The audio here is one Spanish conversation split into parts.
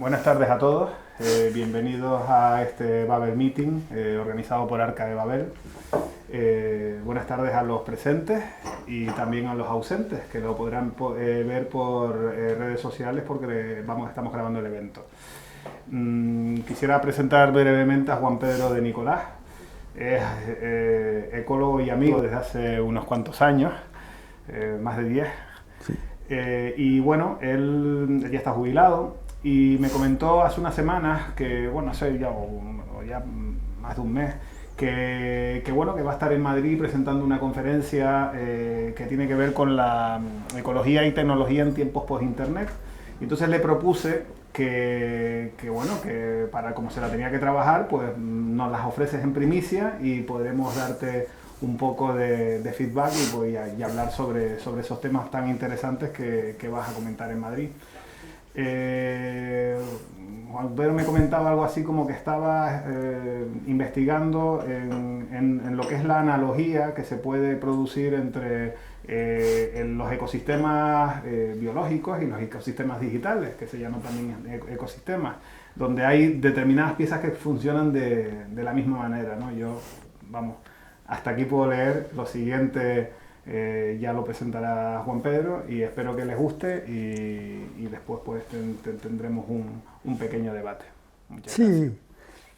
Buenas tardes a todos, bienvenidos a este Babel Meeting organizado por Arca de Babel. Buenas tardes a los presentes y también a los ausentes, que lo podrán ver por redes sociales porque estamos grabando el evento. Quisiera presentar brevemente a Juan Pedro de Nicolás. Es ecólogo y amigo desde hace unos cuantos años, más de 10. Sí. Y bueno, él ya está jubilado y me comentó hace unas semanas que, bueno, hace ya más de un mes, que bueno, que va a estar en Madrid presentando una conferencia que tiene que ver con la ecología y tecnología en tiempos post-internet. Y entonces le propuse que para como se la tenía que trabajar, pues nos las ofreces en primicia y podremos darte un poco de feedback y hablar sobre esos temas tan interesantes que vas a comentar en Madrid. Juan Pedro me comentaba algo así como que estaba investigando en lo que es la analogía que se puede producir entre los ecosistemas biológicos y los ecosistemas digitales, que se llaman también ecosistemas, donde hay determinadas piezas que funcionan de la misma manera, ¿no? Hasta aquí puedo leer, lo siguiente ya lo presentará Juan Pedro y espero que les guste y después pues tendremos un pequeño debate. Muchas gracias.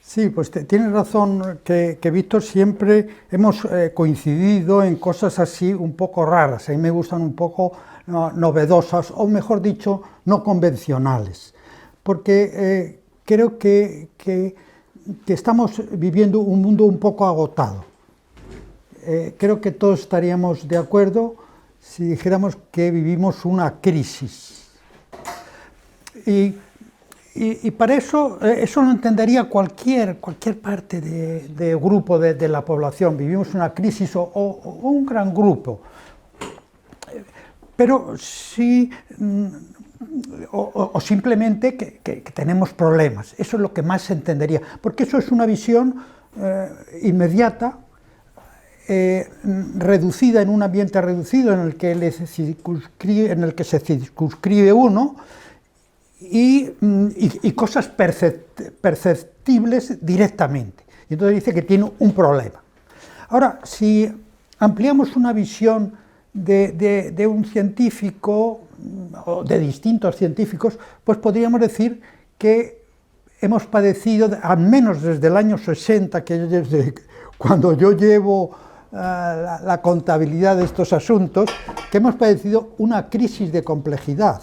Sí, pues tienes razón que Víctor, siempre hemos coincidido en cosas así un poco raras, a mí me gustan un poco novedosas o mejor dicho no convencionales, porque creo que estamos viviendo un mundo un poco agotado. Creo que todos estaríamos de acuerdo si dijéramos que vivimos una crisis. Y para eso lo entendería cualquier parte de grupo de la población. Vivimos una crisis o un gran grupo. Pero sí, o simplemente que tenemos problemas. Eso es lo que más se entendería, porque eso es una visión inmediata, reducida en un ambiente reducido en el que se circunscribe uno y cosas perceptibles directamente. Y entonces dice que tiene un problema. Ahora, si ampliamos una visión de un científico o de distintos científicos, pues podríamos decir que hemos padecido, al menos desde el año 60, que desde cuando yo llevo la contabilidad de estos asuntos, que hemos padecido una crisis de complejidad,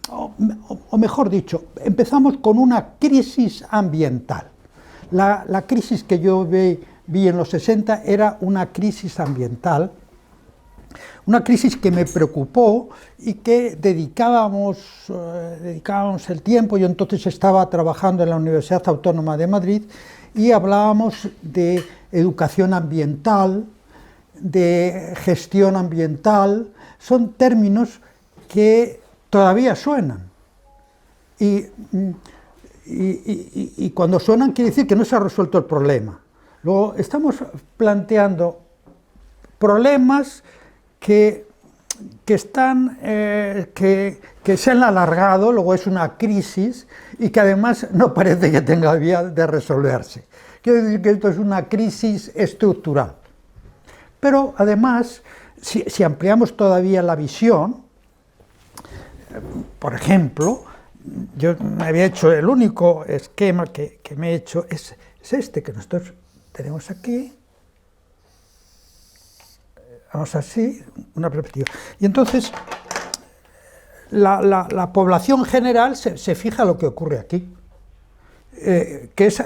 o mejor dicho, empezamos con una crisis ambiental. La crisis que yo vi en los 60 era una crisis ambiental, una crisis que me preocupó y que dedicábamos el tiempo. Yo entonces estaba trabajando en la Universidad Autónoma de Madrid y hablábamos de educación ambiental, de gestión ambiental. Son términos que todavía suenan y cuando suenan quiere decir que no se ha resuelto el problema. Luego estamos planteando problemas que se han alargado, luego es una crisis y que además no parece que tenga vía de resolverse. Quiero decir que esto es una crisis estructural. Pero además, si ampliamos todavía la visión, por ejemplo, yo me había hecho, el único esquema que me he hecho es este que nosotros tenemos aquí. Vamos así, una perspectiva. Y entonces, la población general se fija lo que ocurre aquí, que es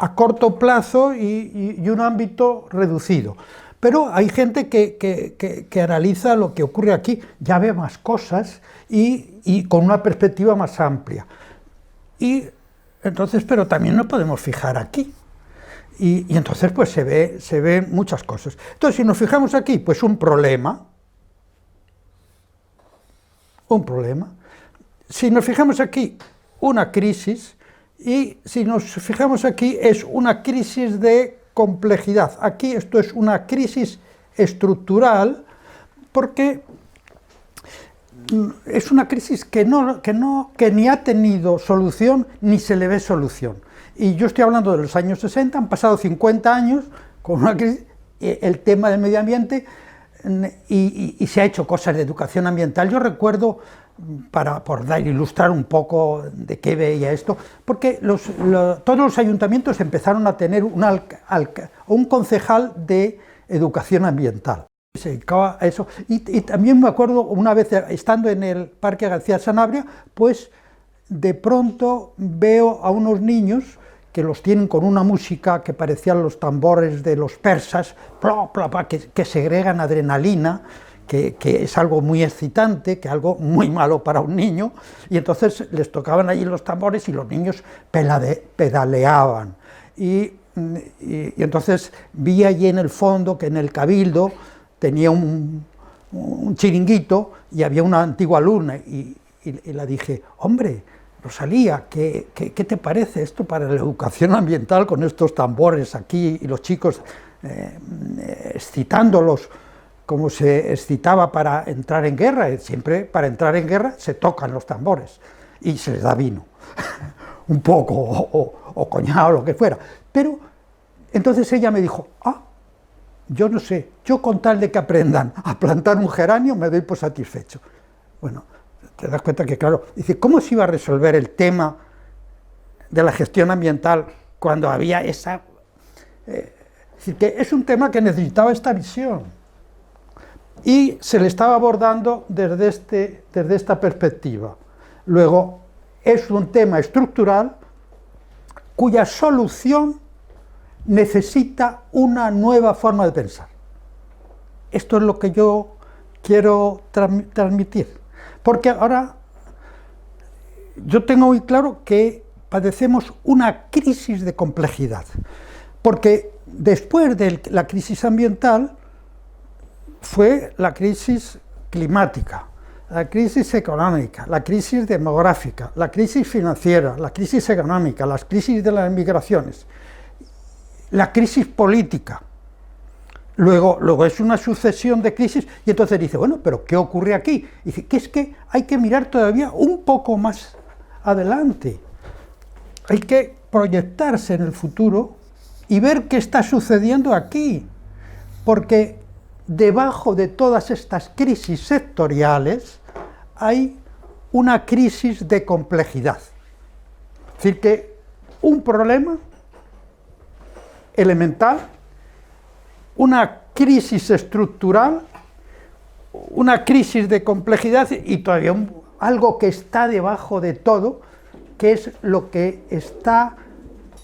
a corto plazo y un ámbito reducido. Pero hay gente que analiza lo que ocurre aquí, ya ve más cosas y con una perspectiva más amplia. Y entonces, pero también nos podemos fijar aquí. Y entonces pues se ven muchas cosas. Entonces, si nos fijamos aquí, pues un problema. Si nos fijamos aquí, una crisis. Y si nos fijamos aquí, es una crisis de complejidad. Aquí esto es una crisis estructural porque es una crisis que ni ha tenido solución ni se le ve solución. Y yo estoy hablando de los años 60, han pasado 50 años con una crisis, el tema del medio ambiente, y se ha hecho cosas de educación ambiental. Yo recuerdo, por ilustrar un poco de qué veía esto, porque todos los ayuntamientos empezaron a tener un concejal de educación ambiental. Se dedicaba a eso. Y también me acuerdo una vez estando en el Parque García Sanabria, pues de pronto veo a unos niños que los tienen con una música que parecían los tambores de los persas, que segregan adrenalina, que es algo muy excitante, que es algo muy malo para un niño, y entonces les tocaban allí los tambores y los niños pedaleaban. Y entonces vi allí en el fondo que en el Cabildo tenía un chiringuito y había una antigua alumna, y la dije, hombre, Rosalía, ¿qué te parece esto para la educación ambiental con estos tambores aquí y los chicos excitándolos como se excitaba para entrar en guerra? Siempre para entrar en guerra se tocan los tambores y se les da vino, un poco, o coñac o lo que fuera. Pero entonces ella me dijo, yo no sé, yo con tal de que aprendan a plantar un geranio me doy por satisfecho. Bueno, te das cuenta que, claro, dice, ¿cómo se iba a resolver el tema de la gestión ambiental cuando había esa... es decir, que es un tema que necesitaba esta visión. Y se le estaba abordando desde esta perspectiva. Luego, es un tema estructural cuya solución necesita una nueva forma de pensar. Esto es lo que yo quiero transmitir. Porque ahora yo tengo muy claro que padecemos una crisis de complejidad, porque después de la crisis ambiental fue la crisis climática, la crisis económica, la crisis demográfica, la crisis financiera, la crisis económica, las crisis de las migraciones, la crisis política. Luego es una sucesión de crisis, y entonces dice, bueno, pero ¿qué ocurre aquí? Y dice, que es que hay que mirar todavía un poco más adelante, hay que proyectarse en el futuro y ver qué está sucediendo aquí, porque debajo de todas estas crisis sectoriales hay una crisis de complejidad. Es decir, que un problema elemental, una crisis estructural, una crisis de complejidad y todavía algo que está debajo de todo, que es lo que está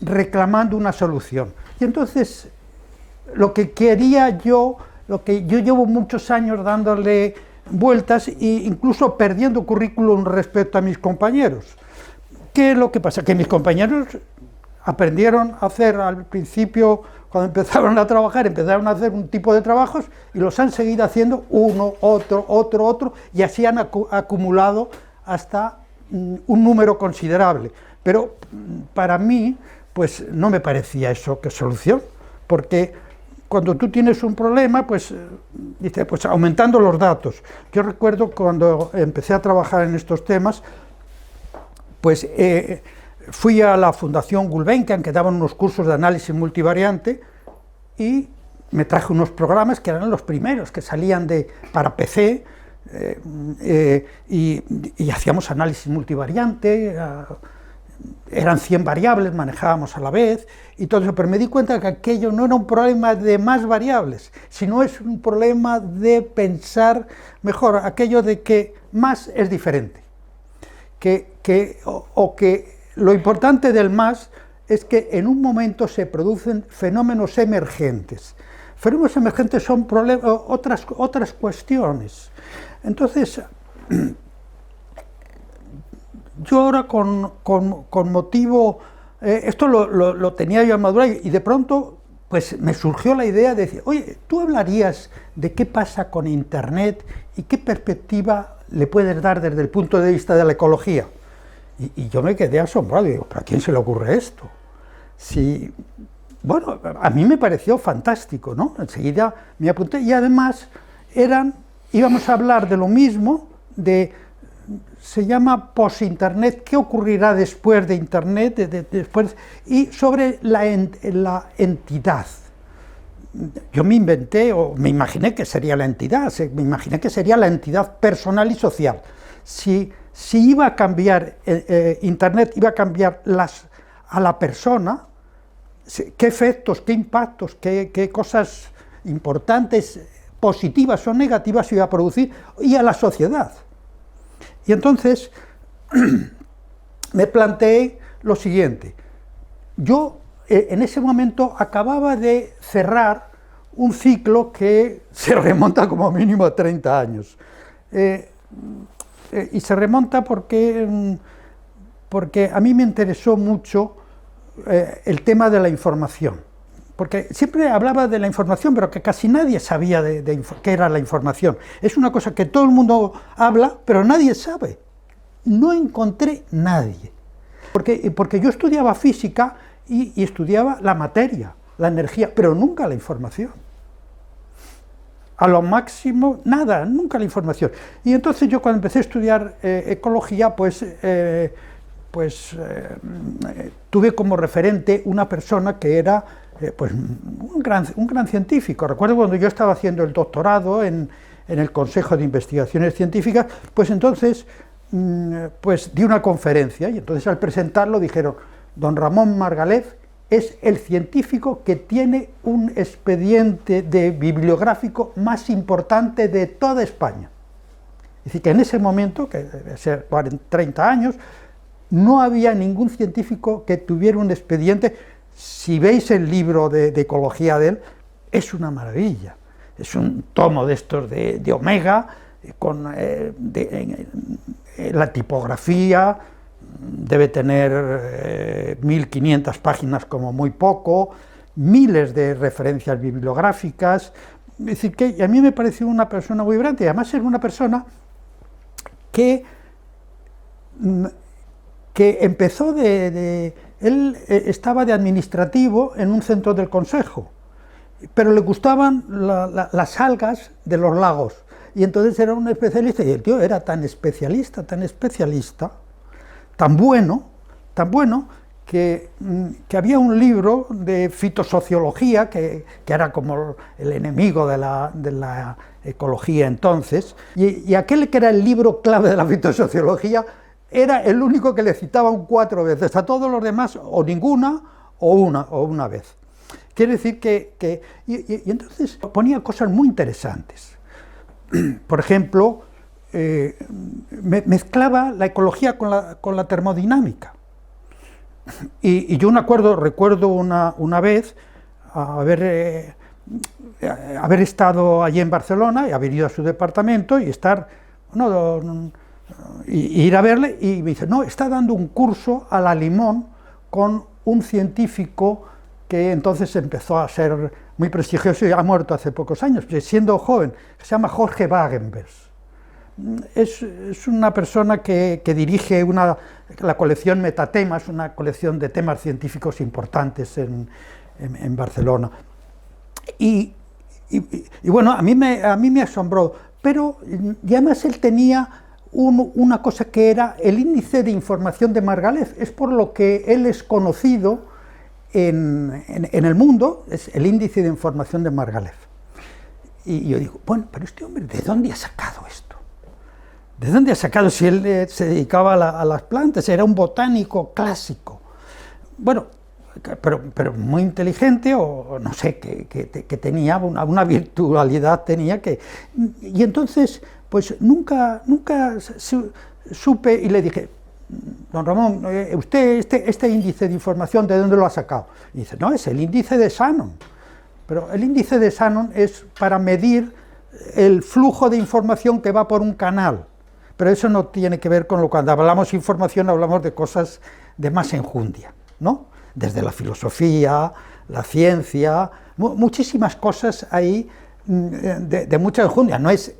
reclamando una solución. Y entonces, lo que yo llevo muchos años dándole vueltas e incluso perdiendo currículum respecto a mis compañeros. ¿Qué es lo que pasa? Que mis compañeros aprendieron a hacer al principio, cuando empezaron a trabajar, empezaron a hacer un tipo de trabajos y los han seguido haciendo uno, otro, y así han acumulado hasta un número considerable. Pero para mí, pues no me parecía eso que solución, porque cuando tú tienes un problema, pues dice, pues aumentando los datos. Yo recuerdo cuando empecé a trabajar en estos temas, pues fui a la Fundación Gulbenkian, que daban unos cursos de análisis multivariante, y me traje unos programas que eran los primeros que salían para PC, y hacíamos análisis multivariante, eran 100 variables, manejábamos a la vez, y todo eso, pero me di cuenta que aquello no era un problema de más variables, sino es un problema de pensar mejor, aquello de que más es diferente, que lo importante del más es que en un momento se producen fenómenos emergentes. Fenómenos emergentes son otras cuestiones. Entonces, yo ahora con motivo, esto lo tenía yo a madurar, y de pronto pues me surgió la idea de decir, oye, ¿tú hablarías de qué pasa con Internet y qué perspectiva le puedes dar desde el punto de vista de la ecología? Y yo me quedé asombrado, y digo, ¿pero a quién se le ocurre esto? Bueno, a mí me pareció fantástico, ¿no? Enseguida me apunté, y además íbamos a hablar de lo mismo se llama post-Internet, qué ocurrirá después de Internet, después, y sobre la entidad. Yo me inventé, o me imaginé que sería la entidad, me imaginé que sería la entidad personal y social. Si iba a cambiar Internet, iba a cambiar a la persona, qué efectos, qué impactos, qué cosas importantes, positivas o negativas iba a producir, y a la sociedad. Y entonces me planteé lo siguiente. Yo en ese momento acababa de cerrar un ciclo que se remonta como mínimo a 30 años. Y se remonta porque a mí me interesó mucho el tema de la información. Porque siempre hablaba de la información, pero que casi nadie sabía qué era la información. Es una cosa que todo el mundo habla, pero nadie sabe. No encontré nadie. Porque yo estudiaba física y estudiaba la materia, la energía, pero nunca la información. A lo máximo, nada, nunca la información. Y entonces yo cuando empecé a estudiar ecología, tuve como referente una persona que era un gran científico. Recuerdo cuando yo estaba haciendo el doctorado en el Consejo de Investigaciones Científicas, pues entonces di una conferencia, y entonces al presentarlo dijeron: don Ramón Margalef es el científico que tiene un expediente bibliográfico más importante de toda España. Es decir, que en ese momento, que debe ser 30 años, no había ningún científico que tuviera un expediente. Si veis el libro de ecología de él, es una maravilla. Es un tomo de estos de Omega, con la tipografía, debe tener 1500 páginas como muy poco, miles de referencias bibliográficas. Es decir, que a mí me pareció una persona muy brillante, y además era una persona que empezó él estaba de administrativo en un centro del Consejo, pero le gustaban las algas de los lagos, y entonces era un especialista, y el tío era tan especialista, tan bueno, que había un libro de fitosociología, que era como el enemigo de la ecología entonces, y aquel que era el libro clave de la fitosociología era el único que le citaban 4 veces, a todos los demás o ninguna o una vez. Quiere decir y entonces ponía cosas muy interesantes. Por ejemplo, mezclaba la ecología con la termodinámica. Y yo recuerdo una vez haber estado allí en Barcelona y haber ido a su departamento y ir a verle, y me dice: no, está dando un curso a la Limón con un científico que entonces empezó a ser muy prestigioso y ha muerto hace pocos años, siendo joven, se llama Jorge Wagenbers. Es una persona que dirige la colección Metatemas, una colección de temas científicos importantes en Barcelona. Y bueno, a mí me asombró, pero y además él tenía una cosa que era el índice de información de Margalef. Es por lo que él es conocido en el mundo, es el índice de información de Margalef. Y yo digo: bueno, pero este hombre, ¿de dónde ha sacado esto? ¿De dónde ha sacado, si él se dedicaba a las plantas, era un botánico clásico? Bueno, pero muy inteligente, o no sé, que tenía una virtualidad, y entonces pues nunca supe, y le dije: don Ramón, usted este índice de información, ¿de dónde lo ha sacado? Y dice: no, es el índice de Shannon. Pero el índice de Shannon es para medir el flujo de información que va por un canal, pero eso no tiene que ver con cuando hablamos de información, hablamos de cosas de más enjundia, ¿no? Desde la filosofía, la ciencia, muchísimas cosas ahí de mucha enjundia. No es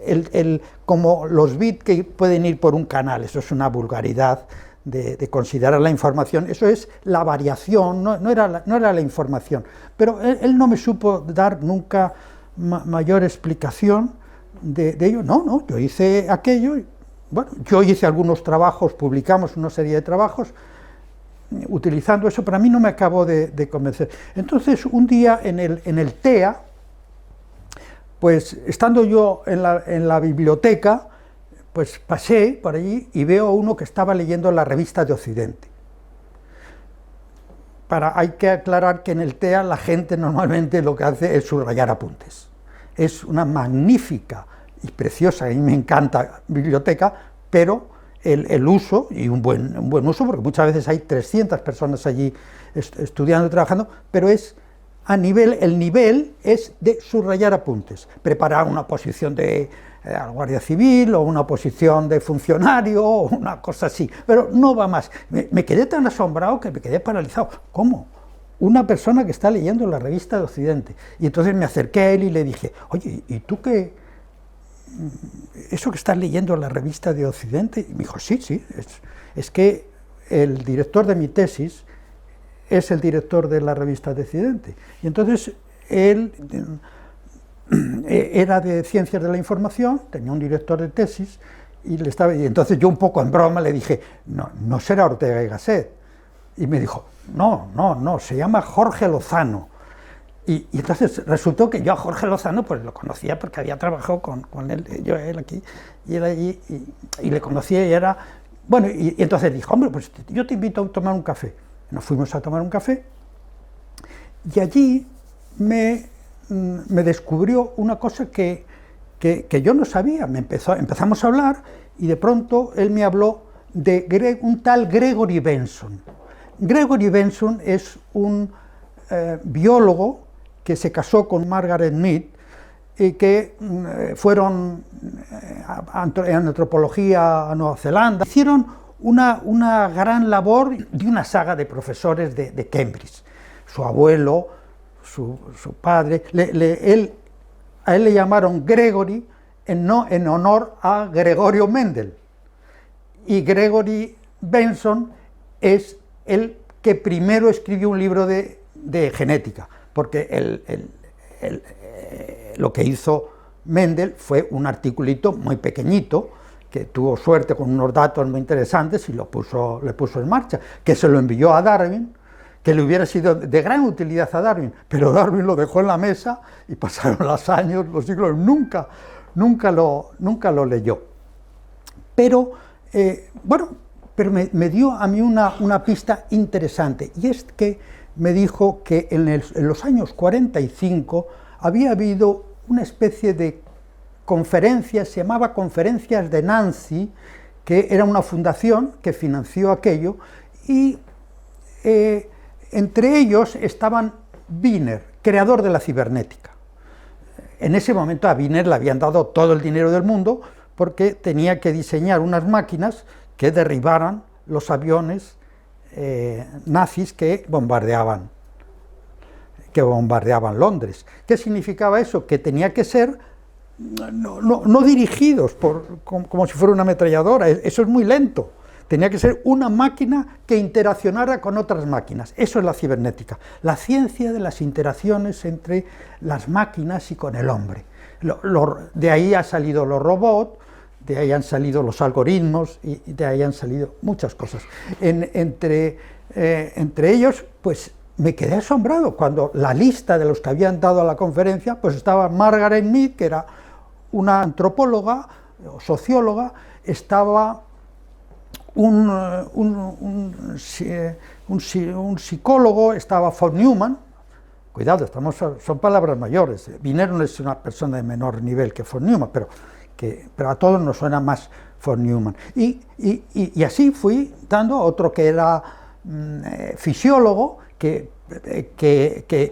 como los bits que pueden ir por un canal, eso es una vulgaridad de considerar la información, eso es la variación, no era la información. Pero él no me supo dar nunca mayor explicación de ello. No, yo hice aquello, bueno, yo hice algunos trabajos, publicamos una serie de trabajos utilizando eso, pero a mí no me acabó de convencer. Entonces, un día en el TEA, pues estando yo en la biblioteca, pues pasé por allí y veo a uno que estaba leyendo la revista de Occidente. Hay que aclarar que en el TEA la gente normalmente lo que hace es subrayar apuntes. Es una magnífica y preciosa, y me encanta, biblioteca, pero el uso, y un buen uso, porque muchas veces hay 300 personas allí estudiando y trabajando, pero es a el nivel es de subrayar apuntes, preparar una posición de guardia civil o una posición de funcionario o una cosa así, pero no va más. Me quedé tan asombrado que me quedé paralizado. ¿Cómo? Una persona que está leyendo la revista de Occidente. Y entonces me acerqué a él y le dije, oye, ¿y tú qué? ¿Eso que estás leyendo la revista de Occidente? Y me dijo, sí, es que el director de mi tesis es el director de la revista de Occidente. Y entonces él era de Ciencias de la Información, tenía un director de tesis, y entonces yo un poco en broma le dije, no será Ortega y Gasset. Y me dijo, no, se llama Jorge Lozano. Y entonces resultó que yo a Jorge Lozano pues lo conocía porque había trabajado con él, él aquí, y él allí, y le conocía y era... Bueno, y entonces dijo, hombre, pues yo te invito a tomar un café. Nos fuimos a tomar un café, y allí me descubrió una cosa que yo no sabía. Empezamos a hablar, y de pronto él me habló de un tal Gregory Benson. Gregory Benson es un biólogo que se casó con Margaret Mead y que fueron en antropología a Nueva Zelanda. Hicieron una gran labor de una saga de profesores de Cambridge. Su abuelo, su padre, a él le llamaron Gregory en honor a Gregorio Mendel. Y Gregory Benson es el que primero escribió un libro de genética, porque lo que hizo Mendel fue un articulito muy pequeñito, que tuvo suerte con unos datos muy interesantes y le puso en marcha, que se lo envió a Darwin, que le hubiera sido de gran utilidad a Darwin, pero Darwin lo dejó en la mesa y pasaron los años, los siglos, nunca lo leyó. Pero, pero me dio a mí una pista interesante, y es que me dijo que en los años 45 había habido una especie de conferencias, se llamaba Conferencias de Nancy, que era una fundación que financió aquello, y entre ellos estaban Wiener, creador de la cibernética. En ese momento a Wiener le habían dado todo el dinero del mundo porque tenía que diseñar unas máquinas que derribaran los aviones nazis que bombardeaban Londres. ¿Qué significaba eso? Que tenía que ser no dirigidos como si fuera una ametralladora, eso es muy lento. Tenía que ser una máquina que interaccionara con otras máquinas. Eso es la cibernética, la ciencia de las interacciones entre las máquinas y con el hombre. De ahí han salido los robots, de ahí han salido los algoritmos y de ahí han salido muchas cosas. Entre ellos, pues me quedé asombrado cuando la lista de los que habían dado a la conferencia, pues estaba Margaret Mead, que era una antropóloga o socióloga, estaba un psicólogo, estaba von Neumann. Cuidado, son palabras mayores. Wiener no es una persona de menor nivel que von Neumann, pero a todos nos suena más von Neumann. Y así fui dando otro que era fisiólogo, que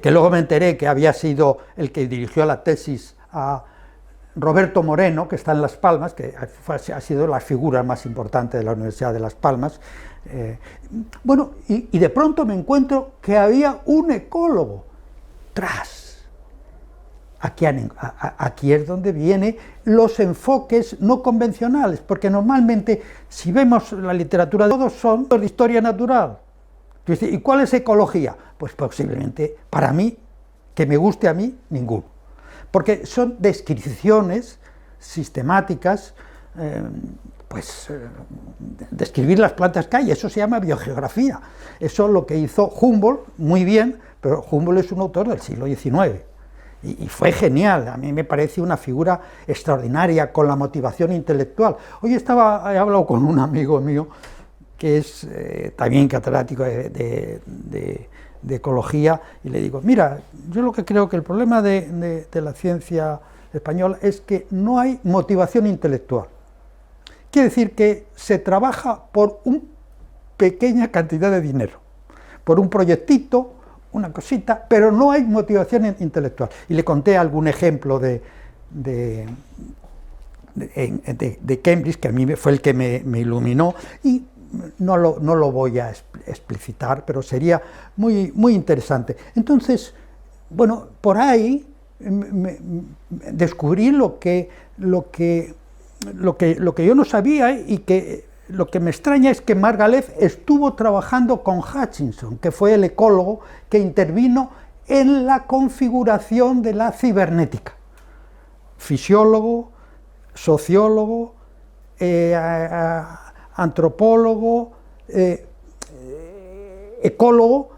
luego me enteré que había sido el que dirigió la tesis a Roberto Moreno, que está en Las Palmas, que ha sido la figura más importante de la Universidad de Las Palmas. Y de pronto me encuentro que había un ecólogo. Aquí es donde vienen los enfoques no convencionales, porque normalmente, si vemos la literatura, todos son de historia natural. ¿Y cuál es ecología? Pues posiblemente, para mí, que me guste a mí, ninguno. Porque son descripciones sistemáticas, pues, describir las plantas que hay. Eso se llama biogeografía. Eso es lo que hizo Humboldt, muy bien, pero Humboldt es un autor del siglo XIX. Y fue genial, a mí me parece una figura extraordinaria, con la motivación intelectual. Hoy he hablado con un amigo mío, que es también catedrático de ecología, y le digo, mira, yo lo que creo que el problema de la ciencia española es que no hay motivación intelectual. Quiere decir que se trabaja por una pequeña cantidad de dinero, por un proyectito, una cosita, pero no hay motivación intelectual. Y le conté algún ejemplo de Cambridge, que a mí fue el que me iluminó, y no lo voy a explicitar, pero sería muy, muy interesante. Entonces, bueno, por ahí descubrí lo que yo no sabía, y que lo que me extraña es que Margalef estuvo trabajando con Hutchinson, que fue el ecólogo que intervino en la configuración de la cibernética. Fisiólogo, sociólogo, antropólogo, ecólogo.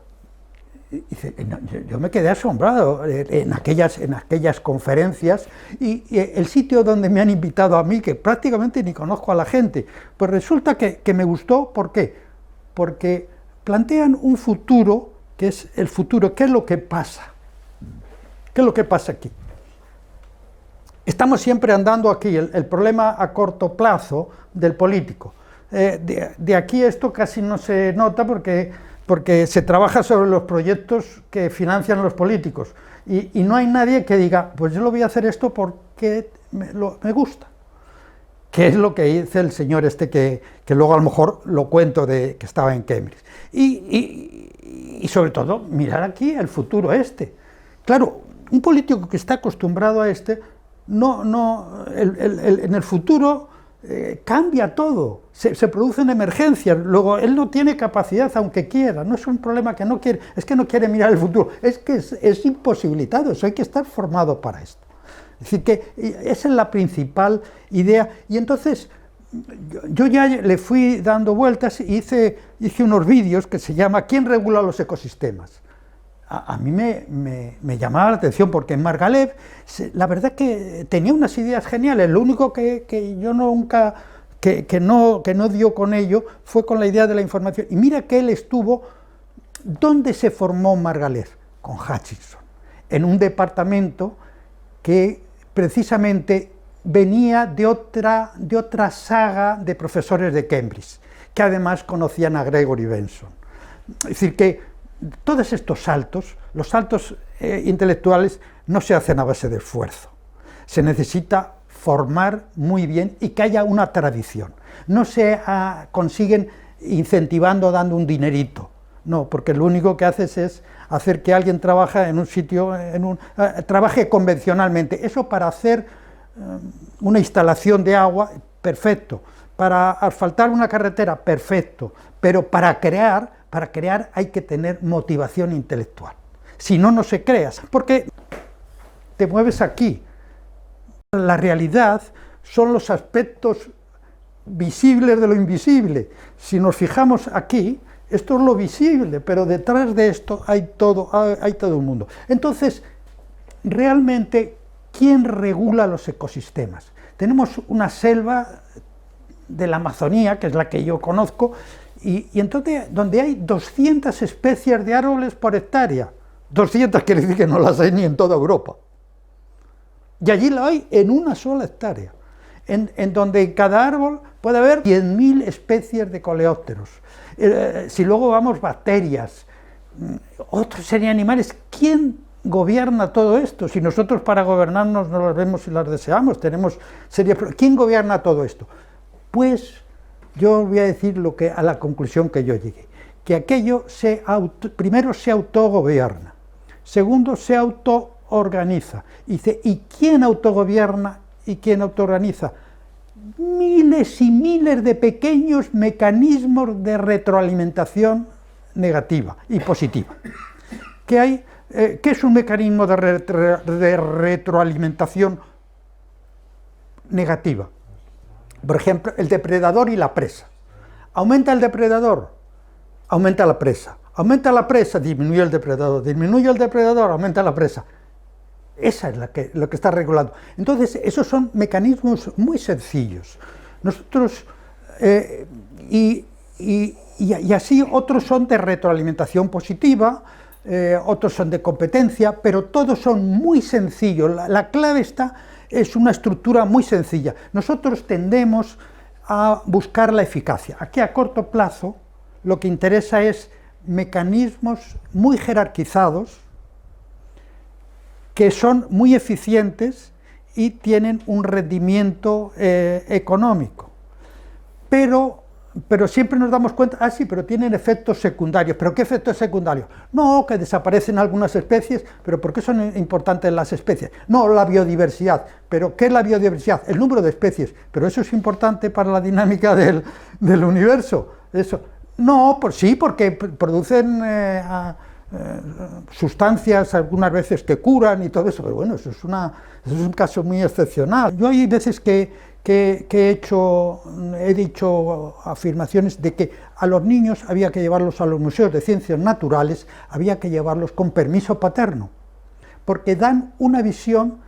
Yo me quedé asombrado en aquellas conferencias, y el sitio donde me han invitado a mí, que prácticamente ni conozco a la gente, pues resulta que me gustó. ¿Por qué? Porque plantean un futuro, que es el futuro. ¿Qué es lo que pasa? ¿Qué es lo que pasa aquí? Estamos siempre andando aquí, el problema a corto plazo del político. De aquí esto casi no se nota porque se trabaja sobre los proyectos que financian los políticos, y no hay nadie que diga, pues yo lo voy a hacer esto porque me gusta, que es lo que dice el señor este que luego a lo mejor lo cuento, que estaba en Cambridge. Y sobre todo, mirar aquí el futuro este. Claro, un político que está acostumbrado a en el futuro cambia todo, se producen emergencias, luego él no tiene capacidad, aunque quiera, no es un problema que no quiere, es que no quiere mirar el futuro, es que es imposibilitado, eso hay que estar formado para esto. Es decir, que esa es la principal idea, y entonces yo ya le fui dando vueltas y hice unos vídeos que se llama ¿Quién regula los ecosistemas? A mí me llamaba la atención, porque Margalef, la verdad que tenía unas ideas geniales. Lo único que yo nunca, que no dio con ello, fue con la idea de la información. Y mira que él estuvo, ¿dónde se formó Margalef? Con Hutchinson, en un departamento que precisamente venía de otra saga de profesores de Cambridge, que además conocían a Gregory Benson. Es decir, que todos estos saltos, los saltos intelectuales, no se hacen a base de esfuerzo. Se necesita formar muy bien y que haya una tradición. No se consiguen incentivando, dando un dinerito. No, porque lo único que haces es hacer que alguien trabaje en un sitio, trabaje convencionalmente. Eso para hacer una instalación de agua, perfecto. Para asfaltar una carretera, perfecto. Pero para crear hay que tener motivación intelectual. Si no, no se crea, porque te mueves aquí. La realidad son los aspectos visibles de lo invisible. Si nos fijamos aquí, esto es lo visible, pero detrás de esto hay todo un mundo. Entonces, realmente, ¿quién regula los ecosistemas? Tenemos una selva de la Amazonía, que es la que yo conozco, y entonces, donde hay 200 especies de árboles por hectárea, 200 quiere decir que no las hay ni en toda Europa, y allí la hay en una sola hectárea, en donde en cada árbol puede haber 10.000 especies de coleópteros. Si luego vamos bacterias, otros serían animales. ¿Quién gobierna todo esto? Si nosotros para gobernarnos no las vemos y las deseamos, ¿quién gobierna todo esto? Pues yo voy a decir a la conclusión que yo llegué, que aquello primero se autogobierna, segundo se autoorganiza. Dice, ¿y quién autogobierna y quién autoorganiza? Miles y miles de pequeños mecanismos de retroalimentación negativa y positiva. ¿Qué es un mecanismo de retroalimentación negativa? Por ejemplo, el depredador y la presa. Aumenta el depredador, aumenta la presa. Aumenta la presa, disminuye el depredador. Disminuye el depredador, aumenta la presa. Esa es lo que está regulando. Entonces, esos son mecanismos muy sencillos. Nosotros, y así otros son de retroalimentación positiva, otros son de competencia, pero todos son muy sencillos. La clave es una estructura muy sencilla. Nosotros tendemos a buscar la eficacia. Aquí a corto plazo lo que interesa es mecanismos muy jerarquizados, que son muy eficientes y tienen un rendimiento económico. Pero siempre nos damos cuenta, sí, pero tienen efectos secundarios. ¿Pero qué efectos secundarios? No, que desaparecen algunas especies, pero ¿por qué son importantes las especies? No, la biodiversidad. ¿Pero qué es la biodiversidad? El número de especies. ¿Pero eso es importante para la dinámica del universo? Eso. No, pues sí, porque producen sustancias algunas veces que curan y todo eso, pero bueno, eso es un caso muy excepcional. Yo hay veces que he dicho afirmaciones de que a los niños había que llevarlos a los museos de ciencias naturales, había que llevarlos con permiso paterno, porque dan una visión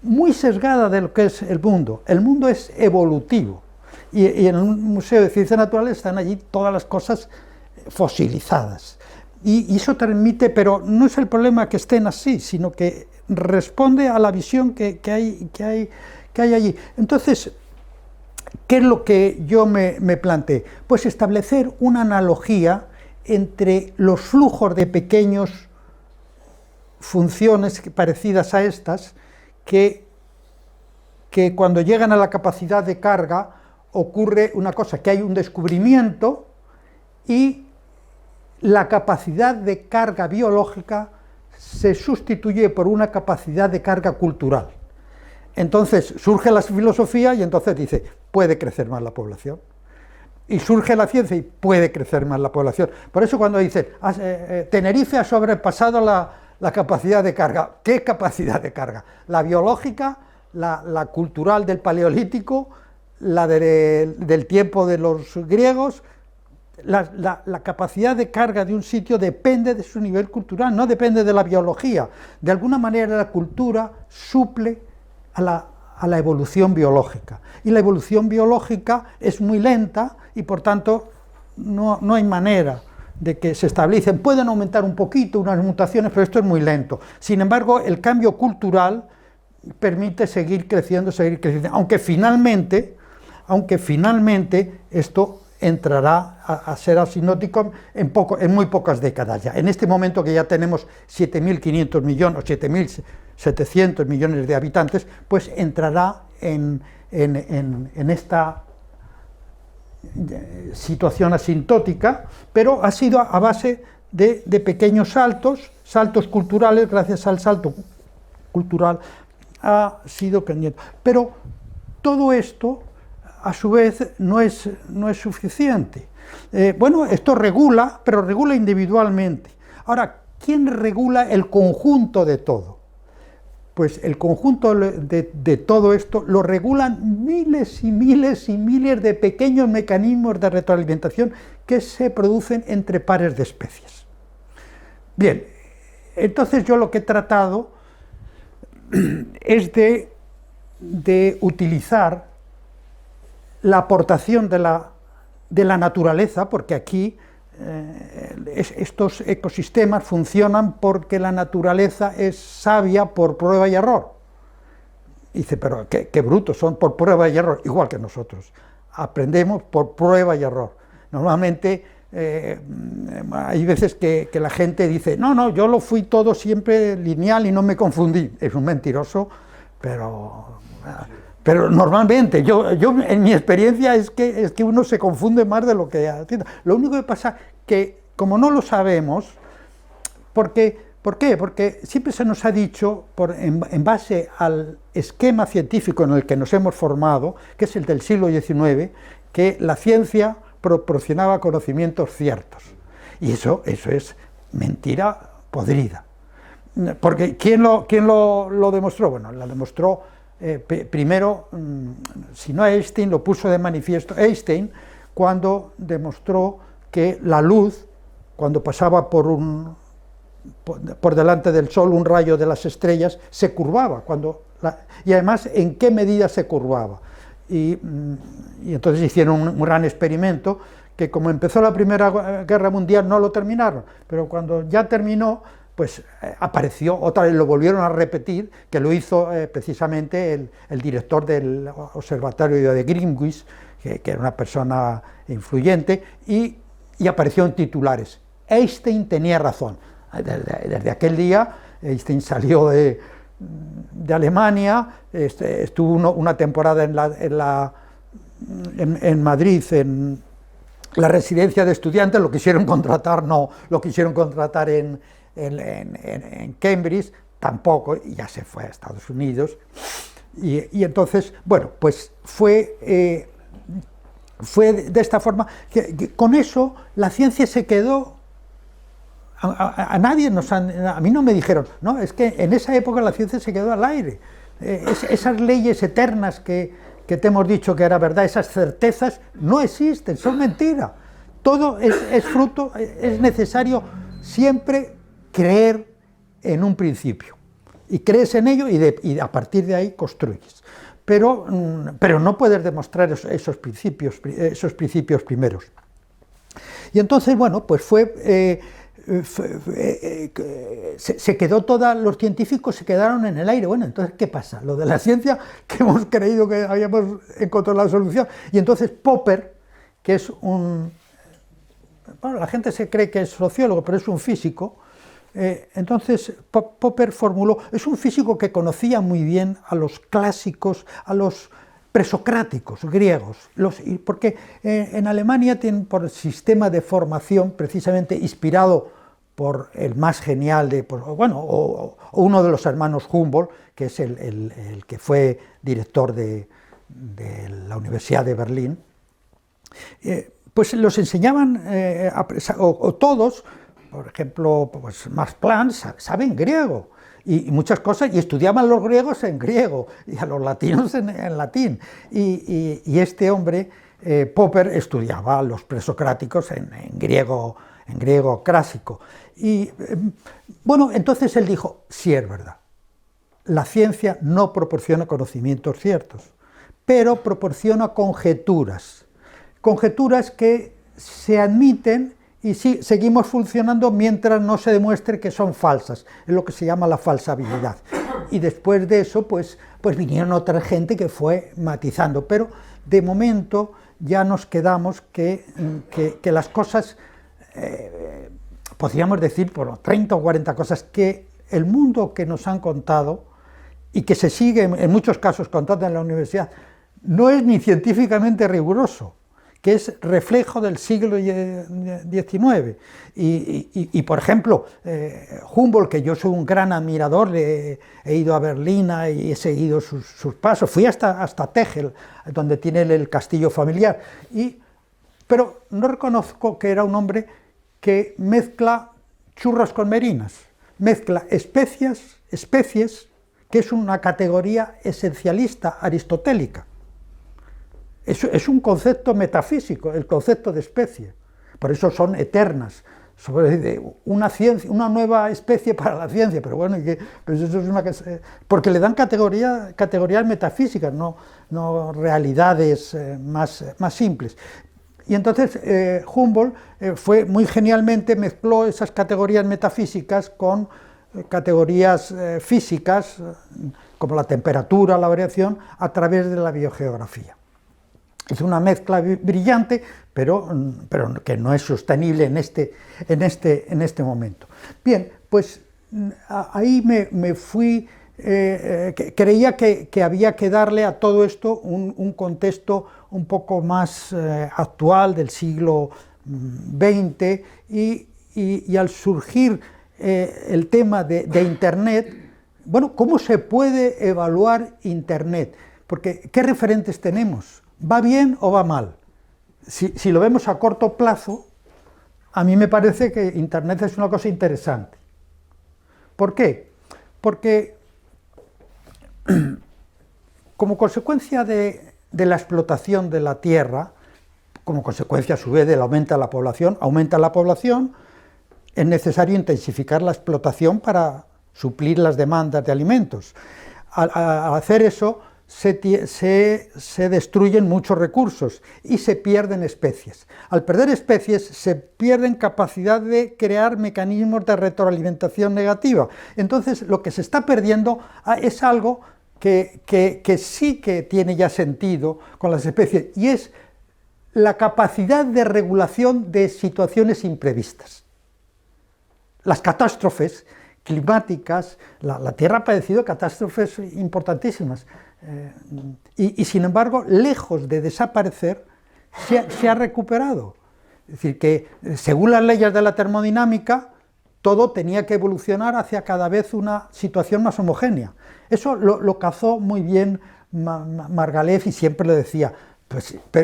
muy sesgada de lo que es el mundo. El mundo es evolutivo, y en un museo de ciencias naturales están allí todas las cosas fosilizadas. Y eso transmite, pero no es el problema que estén así, sino que responde a la visión que hay allí. Entonces, ¿qué es lo que yo me planteé? Pues establecer una analogía entre los flujos de pequeñas funciones parecidas a estas, que cuando llegan a la capacidad de carga ocurre una cosa, que hay un descubrimiento y la capacidad de carga biológica se sustituye por una capacidad de carga cultural. Entonces surge la filosofía y entonces dice, puede crecer más la población. Y surge la ciencia y puede crecer más la población. Por eso cuando dicen, Tenerife ha sobrepasado la capacidad de carga. ¿Qué capacidad de carga? La biológica, la cultural del Paleolítico, la del tiempo de los griegos. La capacidad de carga de un sitio depende de su nivel cultural, no depende de la biología. De alguna manera la cultura suple a la evolución biológica. Y la evolución biológica es muy lenta y por tanto no hay manera de que se establecen. Pueden aumentar un poquito unas mutaciones, pero esto es muy lento. Sin embargo, el cambio cultural permite seguir creciendo, aunque finalmente esto entrará a ser asinótico en muy pocas décadas ya. En este momento que ya tenemos 7.500 millones o 7.700 millones de habitantes, pues entrará en esta situación asintótica, pero ha sido a base de pequeños saltos culturales. Gracias al salto cultural ha sido creciendo. Pero todo esto a su vez no es suficiente. Bueno, esto regula, pero regula individualmente. Ahora, ¿quién regula el conjunto de todo? Pues el conjunto de todo esto lo regulan miles y miles y miles de pequeños mecanismos de retroalimentación que se producen entre pares de especies. Bien, entonces yo lo que he tratado es de utilizar la aportación de la naturaleza, porque aquí estos ecosistemas funcionan porque la naturaleza es sabia por prueba y error. Y dice, pero qué brutos son por prueba y error, igual que nosotros. Aprendemos por prueba y error. Normalmente hay veces que la gente dice, no, yo lo fui todo siempre lineal y no me confundí. Es un mentiroso, pero normalmente, yo en mi experiencia es que uno se confunde más de lo que entiende. Lo único que pasa que, como no lo sabemos, ¿por qué? Porque siempre se nos ha dicho, en base al esquema científico en el que nos hemos formado, que es el del siglo XIX, que la ciencia proporcionaba conocimientos ciertos. Y eso es mentira podrida. Porque ¿quién lo demostró? Bueno, lo demostró primero, si no Einstein, lo puso de manifiesto Einstein cuando demostró que la luz, cuando pasaba por delante del Sol un rayo de las estrellas, se curvaba, y además en qué medida se curvaba. Y entonces hicieron un gran experimento que, como empezó la Primera Guerra Mundial, no lo terminaron, pero cuando ya terminó, pues apareció, otra vez lo volvieron a repetir, que lo hizo precisamente el director del observatorio de Greenwich, que era una persona influyente, y apareció en titulares. Einstein tenía razón. Desde aquel día, Einstein salió de Alemania, estuvo una temporada en Madrid, en la residencia de estudiantes, lo quisieron contratar, no, lo quisieron contratar en Cambridge, tampoco, y ya se fue a Estados Unidos. Y entonces, bueno, pues fue de esta forma, que con eso la ciencia se quedó. A mí no me dijeron, no, es que en esa época la ciencia se quedó al aire. Esas leyes eternas que te hemos dicho que era verdad, esas certezas, no existen, son mentira. Todo es fruto, es necesario siempre creer en un principio. Y crees en ello y a partir de ahí construyes. Pero no puedes demostrar esos principios primeros. Y entonces, bueno, pues se quedó los científicos se quedaron en el aire. Bueno, entonces, ¿qué pasa? Lo de la ciencia, que hemos creído que habíamos encontrado la solución, y entonces Popper, que es la gente se cree que es sociólogo, pero es un físico, entonces Popper formuló, es un físico que conocía muy bien a los clásicos, a los presocráticos griegos, porque en Alemania tienen por sistema de formación precisamente inspirado por el más genial o uno de los hermanos Humboldt, que es el que fue director de la Universidad de Berlín, pues los enseñaban, o todos, por ejemplo, pues Max Planck saben griego, y muchas cosas, y estudiaban los griegos en griego, y a los latinos en latín, y este hombre, Popper, estudiaba a los presocráticos en griego clásico. Y bueno, entonces él dijo, sí es verdad, la ciencia no proporciona conocimientos ciertos, pero proporciona conjeturas que se admiten y sí, seguimos funcionando mientras no se demuestre que son falsas, es lo que se llama la falsabilidad. Y después de eso, pues vinieron otra gente que fue matizando, pero de momento ya nos quedamos que las cosas, podríamos decir, por 30 o 40 cosas, que el mundo que nos han contado, y que se sigue en muchos casos contando en la universidad, no es ni científicamente riguroso, que es reflejo del siglo XIX. Y por ejemplo, Humboldt, que yo soy un gran admirador, he ido a Berlín y he seguido sus pasos, fui hasta Tegel, donde tiene el castillo familiar, pero no reconozco que era un hombre que mezcla churras con merinas, mezcla especies, que es una categoría esencialista aristotélica. Es un concepto metafísico, el concepto de especie, por eso son eternas, una nueva especie para la ciencia, pero bueno, pues eso es porque le dan categorías metafísicas, no realidades más simples. Y entonces Humboldt fue muy genialmente, mezcló esas categorías metafísicas con categorías físicas, como la temperatura, la variación, a través de la biogeografía. Es una mezcla brillante, pero que no es sostenible en este momento. Bien, pues ahí me fui, creía que había que darle a todo esto un contexto un poco más actual del siglo XX, y al surgir el tema de Internet, bueno, ¿cómo se puede evaluar Internet? Porque, ¿qué referentes tenemos? ¿Va bien o va mal? Si lo vemos a corto plazo, a mí me parece que Internet es una cosa interesante. ¿Por qué? Porque como consecuencia de la explotación de la tierra, como consecuencia a su vez del aumento de la población, es necesario intensificar la explotación para suplir las demandas de alimentos. Al hacer eso se destruyen muchos recursos y se pierden especies. Al perder especies se pierden capacidad de crear mecanismos de retroalimentación negativa. Entonces lo que se está perdiendo es algo que sí que tiene ya sentido con las especies, y es la capacidad de regulación de situaciones imprevistas. Las catástrofes climáticas, la Tierra ha padecido catástrofes importantísimas, y sin embargo, lejos de desaparecer, se ha recuperado. Es decir, que según las leyes de la termodinámica, todo tenía que evolucionar hacia cada vez una situación más homogénea. Eso lo cazó muy bien Margalef, y siempre lo decía.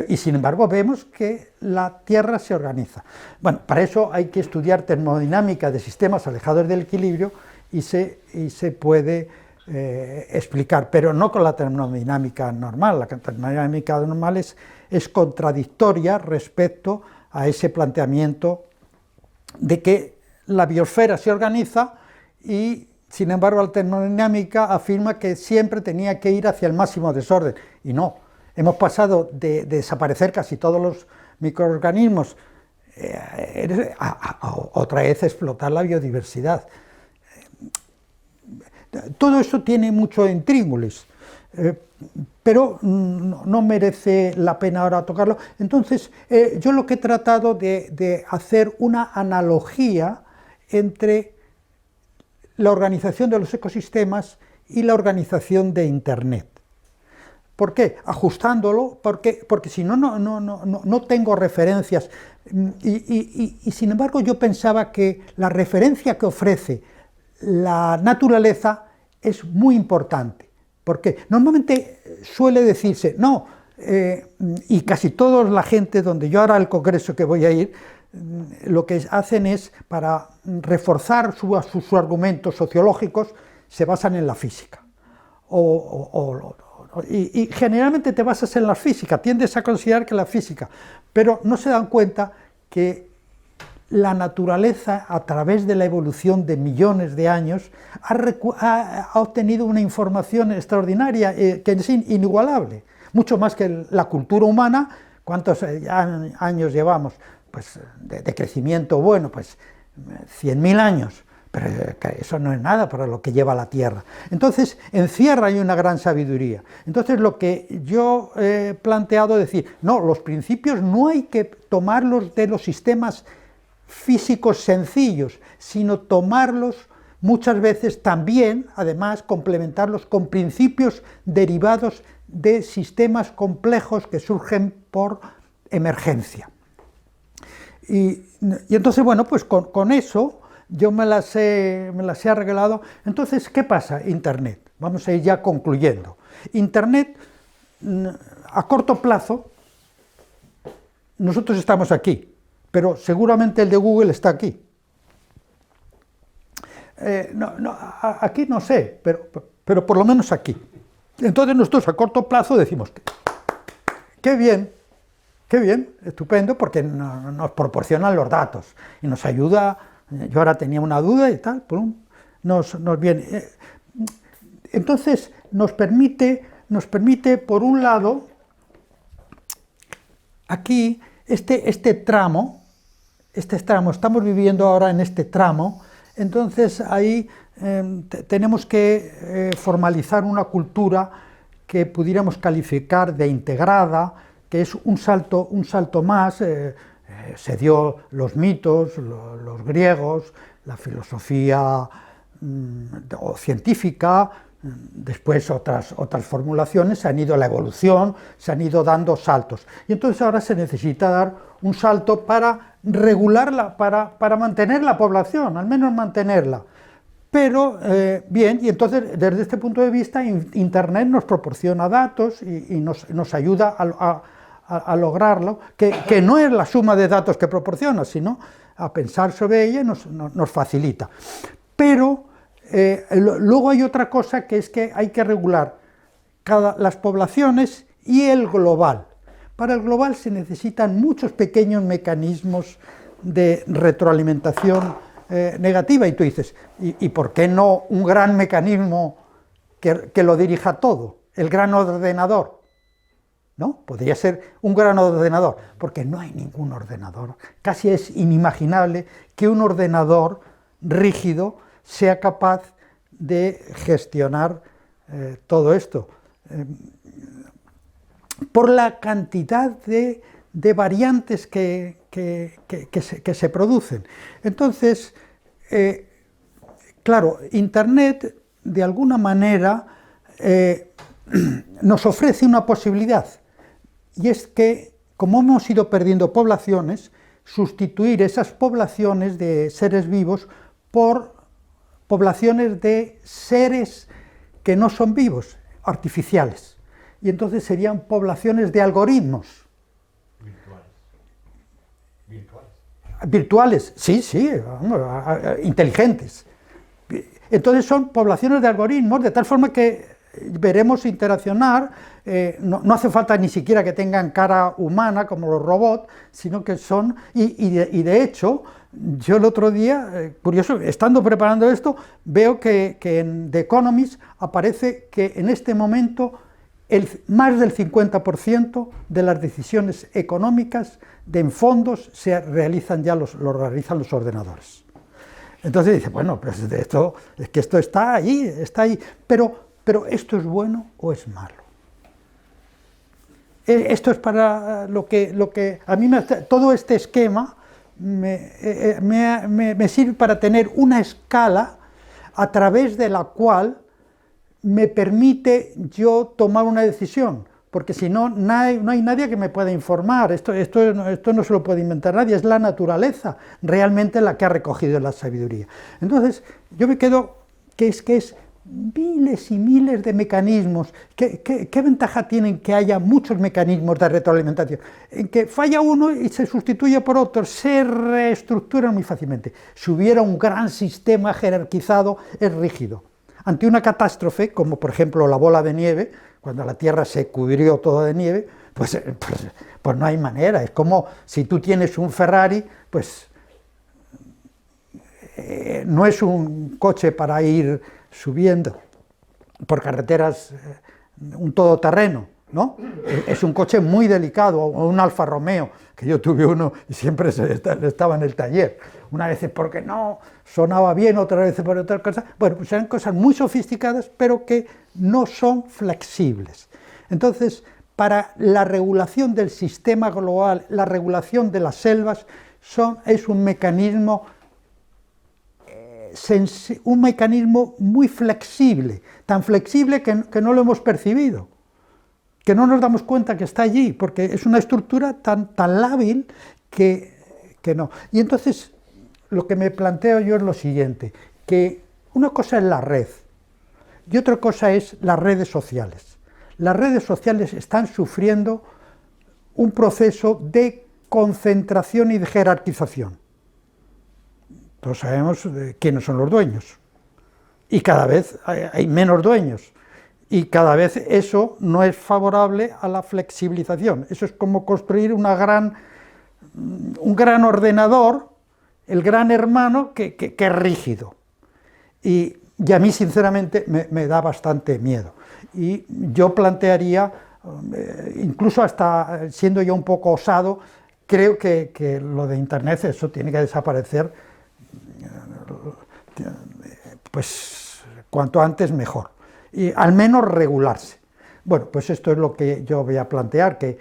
Y sin embargo vemos que la Tierra se organiza. Bueno, para eso hay que estudiar termodinámica de sistemas alejados del equilibrio, y se puede explicar, pero no con la termodinámica normal. La termodinámica normal es contradictoria respecto a ese planteamiento de que la biosfera se organiza, y sin embargo la termodinámica afirma que siempre tenía que ir hacia el máximo desorden, y no. Hemos pasado de desaparecer casi todos los microorganismos a otra vez explotar la biodiversidad. Todo eso tiene mucho intríngulis, pero no merece la pena ahora tocarlo. Entonces, yo lo que he tratado de hacer una analogía entre la organización de los ecosistemas y la organización de Internet. ¿Por qué? Ajustándolo, porque si no tengo referencias, y sin embargo yo pensaba que la referencia que ofrece la naturaleza es muy importante, porque normalmente suele decirse, no, y casi toda la gente, donde yo ahora al congreso que voy a ir, lo que hacen es, para reforzar sus argumentos sociológicos, se basan en la física, y generalmente te basas en la física, tiendes a considerar que la física, pero no se dan cuenta que la naturaleza, a través de la evolución de millones de años, ha obtenido una información extraordinaria, que es inigualable, mucho más que la cultura humana. ¿Cuántos años llevamos? Pues de crecimiento, bueno, pues 100.000 años. Pero eso no es nada para lo que lleva la Tierra. Entonces, encierra ahí una gran sabiduría. Entonces, lo que yo he planteado es decir, no, los principios no hay que tomarlos de los sistemas físicos sencillos, sino tomarlos muchas veces también, además, complementarlos con principios derivados de sistemas complejos que surgen por emergencia. Y entonces, bueno, pues con eso yo me las he arreglado. Entonces, ¿qué pasa? Internet. Vamos a ir ya concluyendo. Internet, a corto plazo, nosotros estamos aquí, pero seguramente el de Google está aquí. Aquí no sé, pero por lo menos aquí. Entonces nosotros a corto plazo decimos, qué bien, estupendo, porque nos proporcionan los datos y nos ayuda. Yo ahora tenía una duda y tal, nos viene. Entonces nos permite, por un lado, aquí, este tramo, estamos viviendo ahora en este tramo. Entonces ahí tenemos que formalizar una cultura que pudiéramos calificar de integrada, que es un salto más. Se dio los mitos, los griegos, la filosofía científica, después otras formulaciones, se han ido a la evolución, se han ido dando saltos. Y entonces ahora se necesita dar un salto para regularla, para mantener la población, al menos mantenerla. Pero, bien, y entonces desde este punto de vista Internet nos proporciona datos y nos ayuda a lograrlo, que no es la suma de datos que proporciona, sino a pensar sobre ella nos facilita. Pero luego hay otra cosa, que es que hay que regular las poblaciones y el global. Para el global se necesitan muchos pequeños mecanismos de retroalimentación negativa, y tú dices, ¿y por qué no un gran mecanismo que lo dirija todo? El gran ordenador, ¿no? Podría ser un gran ordenador, porque no hay ningún ordenador. Casi es inimaginable que un ordenador rígido sea capaz de gestionar todo esto. Por la cantidad de variantes que se producen. Entonces, claro, Internet de alguna manera nos ofrece una posibilidad, y es que, como hemos ido perdiendo poblaciones, sustituir esas poblaciones de seres vivos por poblaciones de seres que no son vivos, artificiales. Y entonces serían poblaciones de algoritmos. Virtuales, sí, vamos, inteligentes. Entonces son poblaciones de algoritmos, de tal forma que veremos interaccionar, no hace falta ni siquiera que tengan cara humana como los robots, sino que son, y de hecho, yo el otro día, curioso, estando preparando esto, veo que en The Economist aparece que en este momento más del 50% de las decisiones económicas en fondos se realizan ya lo realizan los ordenadores. Entonces dice, bueno, pues esto, es que esto está ahí, pero ¿esto es bueno o es malo? Esto es para lo que a mí todo este esquema me sirve para tener una escala a través de la cual me permite yo tomar una decisión, porque si no, no hay nadie que me pueda informar, esto no se lo puede inventar nadie, es la naturaleza realmente la que ha recogido la sabiduría. Entonces, yo me quedo que es miles y miles de mecanismos. ¿Qué ventaja tienen que haya muchos mecanismos de retroalimentación? En que falla uno y se sustituye por otro, se reestructuran muy fácilmente. Si hubiera un gran sistema jerarquizado, es rígido. Ante una catástrofe, como por ejemplo la bola de nieve, cuando la Tierra se cubrió toda de nieve, pues no hay manera. Es como si tú tienes un Ferrari, pues no es un coche para ir subiendo por carreteras, un todoterreno, ¿no? Es un coche muy delicado, o un Alfa Romeo, que yo tuve uno y siempre estaba en el taller. Una vez porque no sonaba bien, otra vez por otra cosa. Bueno, pues eran cosas muy sofisticadas, pero que no son flexibles. Entonces, para la regulación del sistema global, la regulación de las selvas, es un mecanismo muy flexible, tan flexible que no lo hemos percibido, que no nos damos cuenta que está allí, porque es una estructura tan lábil que no. Y entonces, lo que me planteo yo es lo siguiente, que una cosa es la red, y otra cosa es las redes sociales. Las redes sociales están sufriendo un proceso de concentración y de jerarquización. Todos sabemos quiénes son los dueños, y cada vez hay menos dueños, y cada vez eso no es favorable a la flexibilización. Eso es como construir un gran ordenador, el gran hermano, que es rígido. Y a mí, sinceramente, me da bastante miedo. Y yo plantearía, incluso hasta siendo yo un poco osado, creo que lo de Internet, eso tiene que desaparecer, pues cuanto antes mejor, y al menos regularse. Bueno, pues esto es lo que yo voy a plantear, que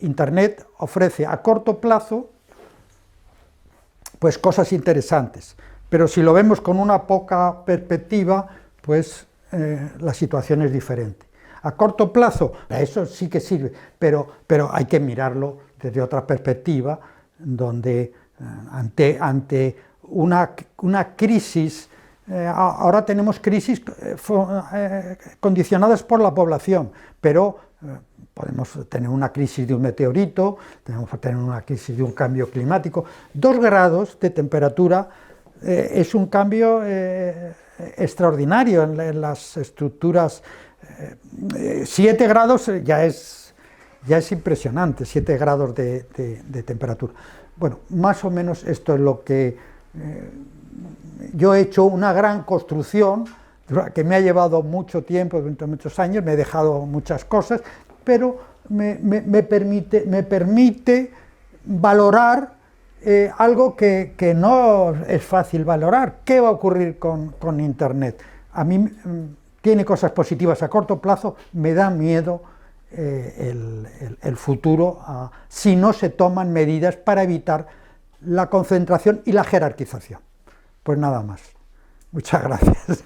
Internet ofrece a corto plazo pues cosas interesantes, pero si lo vemos con una poca perspectiva, pues la situación es diferente. A corto plazo, eso sí que sirve, pero hay que mirarlo desde otra perspectiva, donde ante una crisis, ahora tenemos crisis condicionadas por la población, pero podemos tener una crisis de un meteorito, tenemos que tener una crisis de un cambio climático. 2 grados de temperatura es un cambio extraordinario en las estructuras 7 grados ya es impresionante, 7 grados de temperatura. Bueno, más o menos esto es lo que yo he hecho, una gran construcción que me ha llevado mucho tiempo, durante muchos años, me he dejado muchas cosas, pero me permite valorar algo que no es fácil valorar. ¿Qué va a ocurrir con Internet? A mí tiene cosas positivas a corto plazo, me da miedo el futuro si no se toman medidas para evitar la concentración y la jerarquización. Pues nada más. Muchas gracias.